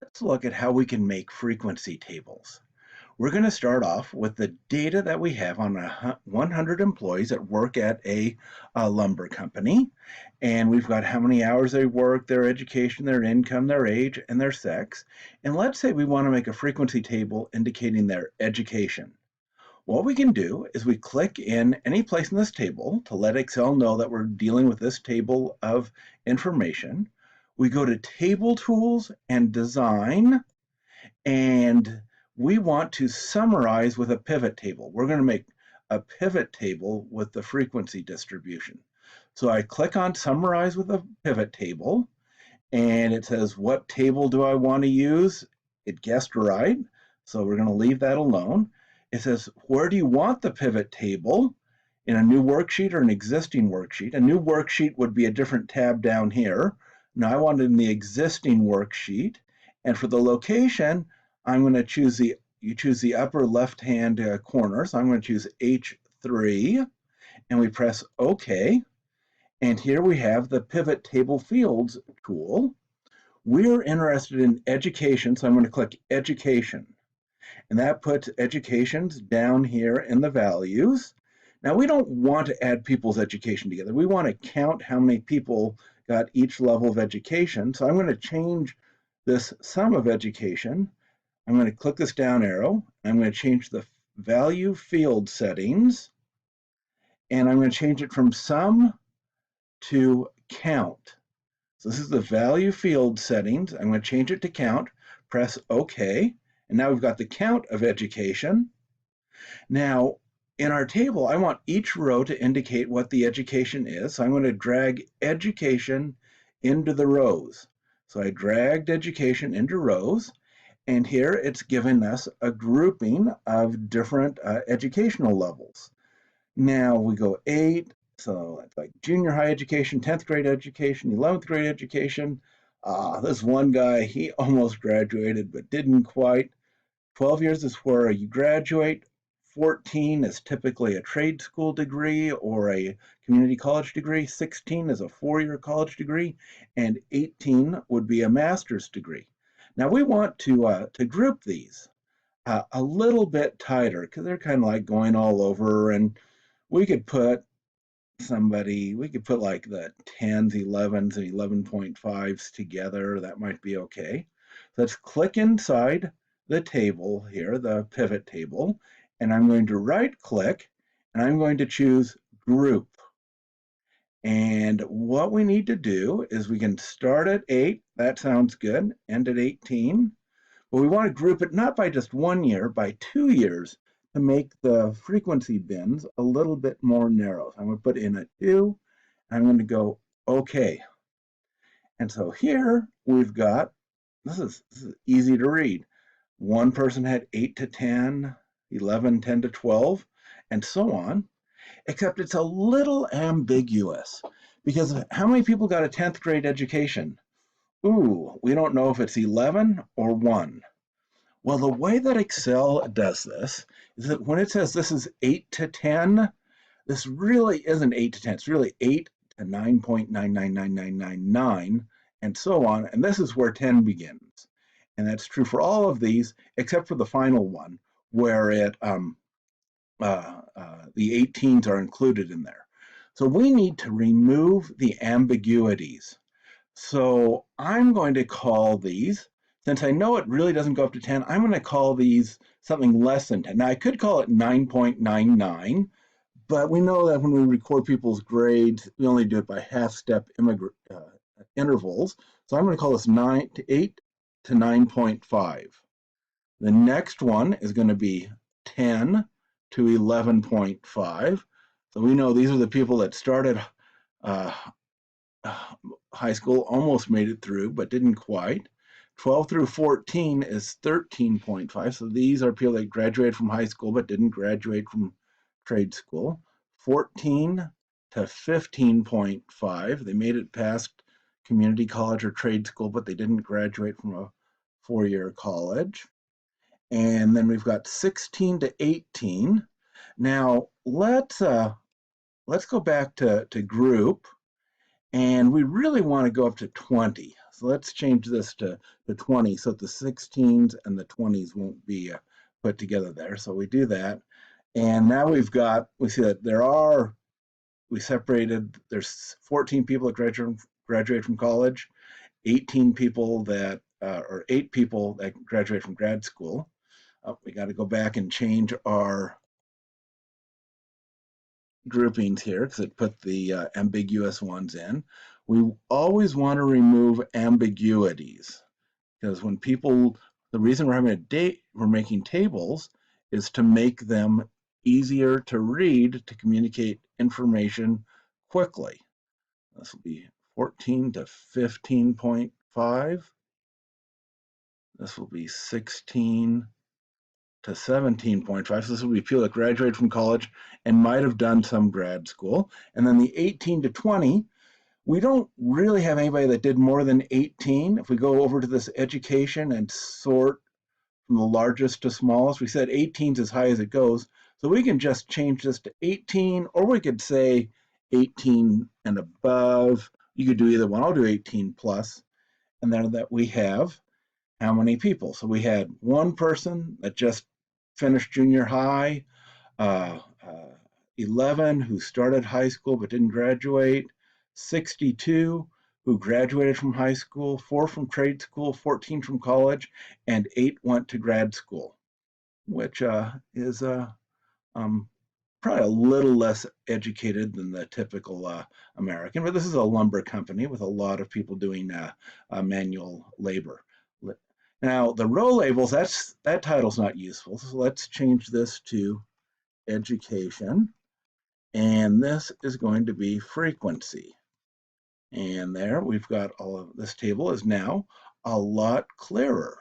Let's look at how we can make frequency tables. We're going to start off with the data that we have on 100 employees that work at a lumber company. And we've got how many hours they work, their education, their income, their age, and their sex. And let's say we want to make a frequency table indicating their education. What we can do is we click in any place in this table to let Excel know that we're dealing with this table of information. We go to Table Tools and Design, and we want to summarize with a pivot table. We're going to make a pivot table with the frequency distribution. So I click on Summarize with a pivot table, and it says, what table do I want to use? It guessed right, so we're going to leave that alone. It says, where do you want the pivot table? In a new worksheet or an existing worksheet? A new worksheet would be a different tab down here. Now I want it in the existing worksheet. And for the location, I'm going to choose you choose the upper left-hand corner. So I'm going to choose H3, and we press OK. And here we have the Pivot Table Fields tool. We're interested in education, so I'm going to click Education. And that puts educations down here in the values. Now, we don't want to add people's education together. We want to count how many people got each level of education. So I'm going to change this sum of education. I'm going to click this down arrow. I'm going to change the value field settings. And I'm going to change it from sum to count. So this is the value field settings. I'm going to change it to count, press OK. And now we've got the count of education. Now, in our table, I want each row to indicate what the education is. So I'm going to drag education into the rows. So I dragged education into rows, and here it's given us a grouping of different educational levels. Now we go 8, so it's like junior high education, 10th grade education, 11th grade education. This one guy, he almost graduated but didn't quite. 12 years is where you graduate. 14 is typically a trade school degree or a community college degree. 16 is a 4-year college degree, and 18 would be a master's degree. Now we want to group these a little bit tighter because they're kind of like going all over, and we could put we could put like the 10s, 11s, and 11.5s together. That might be okay. Let's click inside the table here, the pivot table, and I'm going to right click and I'm going to choose group. And what we need to do is we can start at 8, that sounds good, end at 18, but we want to group it not by just 1 year, by 2 years to make the frequency bins a little bit more narrow. So I'm going to put in a 2, and I'm going to go OK. And so here we've got, this is easy to read. One person had 8 to 10, 11, 10 to 12, and so on, except it's a little ambiguous because how many people got a 10th grade education? Ooh, we don't know if it's 11 or 1. Well, the way that Excel does this is that when it says this is 8 to 10, this really isn't 8 to 10. It's really 8 to 9.999999, and so on. And this is where 10 begins. And that's true for all of these, except for the final one, where the 18s are included in there. So we need to remove the ambiguities. So I'm going to call these, since I know it really doesn't go up to 10, I'm going to call these something less than 10. Now, I could call it 9.99, but we know that when we record people's grades, we only do it by half-step intervals. So I'm going to call this 8 to 9.5. The next one is going to be 10 to 11.5. So we know these are the people that started uh, high school, almost made it through, but didn't quite. 12 through 14 is 13.5. So these are people that graduated from high school but didn't graduate from trade school. 14 to 15.5, they made it past community college or trade school, but they didn't graduate from a 4-year college. And then we've got 16 to 18. Now let's go back to group, And we really want to go up to 20. So let's change this to 20 so that the 16s and the 20s won't be put together there. So we do that. And now we see that we separated, there's 14 people that graduate from college, 18 people or 8 people that graduate from grad school. We got to go back and change our groupings here because it put the ambiguous ones in. We always want to remove ambiguities because the reason we're making tables is to make them easier to read to communicate information quickly. This will be 14 to 15.5. This will be 16 to 17.5. So this will be people that graduated from college and might have done some grad school. And then the 18 to 20, we don't really have anybody that did more than 18. If we go over to this education and sort from the largest to smallest, we said 18 is as high as it goes. So we can just change this to 18, or we could say 18 and above. You could do either one. I'll do 18 plus. And then that we have how many people. So we had one person that just finished junior high, uh, uh, 11 who started high school but didn't graduate, 62 who graduated from high school, 4 from trade school, 14 from college, and 8 went to grad school, which is um, probably a little less educated than the typical American, but this is a lumber company with a lot of people doing manual labor. Now, the row labels, that title's not useful, so let's change this to education, and this is going to be frequency. And there we've got all of this table is now a lot clearer.